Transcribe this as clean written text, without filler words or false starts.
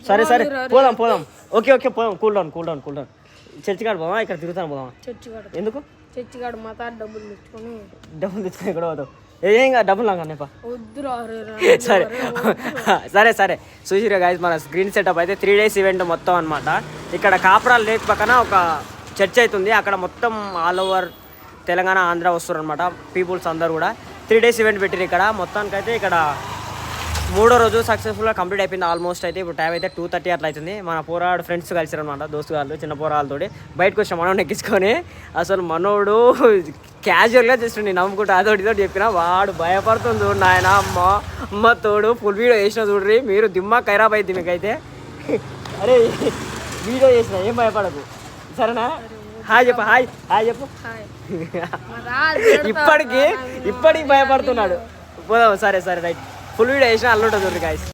సరే సరే పోదాం పోదాం. ఓకే ఓకే పోదాం. Cool down cool down cool down. Church కాడ పోదామా? ఇక్కడ తిరుగుతాను పోదామా? ఎందుకు? చర్చి కాడ మా తాత డబ్బులు తెచ్చుకొని ఇక్కడ పోతావు. ఏం కాదు డబ్బులు నాకు అన్నప్ప. సరే సరే సరే చూసిరా గైస్, మన స్క్రీన్ సెటప్ అయితే 3 days ఈవెంట్ మొత్తం అనమాట. ఇక్కడ కాపురాల లేక్ పక్కన ఒక చర్చ్ అవుతుంది. అక్కడ మొత్తం ఆల్ ఓవర్ తెలంగాణ ఆంధ్ర వస్తారు అనమాట పీపుల్స్ అందరు కూడా. 3 days ఈవెంట్ పెట్టిరు ఇక్కడ. మొత్తానికైతే ఇక్కడ 3వ రోజు సక్సెస్ఫుల్గా కంప్లీట్ అయిపోయింది ఆల్మోస్ట్. అయితే ఇప్పుడు టైం అయితే 2:30 అట్లా అవుతుంది. మన పోరాడు ఫ్రెండ్స్ కలిసారు అనమాట, దోస్తు వాళ్ళు, చిన్న పోరాలతో బయటకు వచ్చిన మనోడు ఎక్కించుకొని. అసలు మనోడు క్యాజువల్గా జస్ట్ నేను నమ్ముకుంటా అదోటి ఇదోటి చెప్పిన, వాడు భయపడుతుంది చూడు నాయన. అమ్మ తోడు ఫుల్ వీడియో చేసిన చూడ్రి మీరు, దిమ్మా ఖైరాబ్ అయింది మీకైతే. అరే వీడియో చేసిన ఏం భయపడకు సరేనా? హాయ్ చెప్పు, హాయ్ హాయ్ చెప్పు. ఇప్పటికి భయపడుతున్నాడు. పోదాం. సరే సరే రైట్. ఫుల్ వీడియో చేసిన అల్లుంటుంది గాయస్.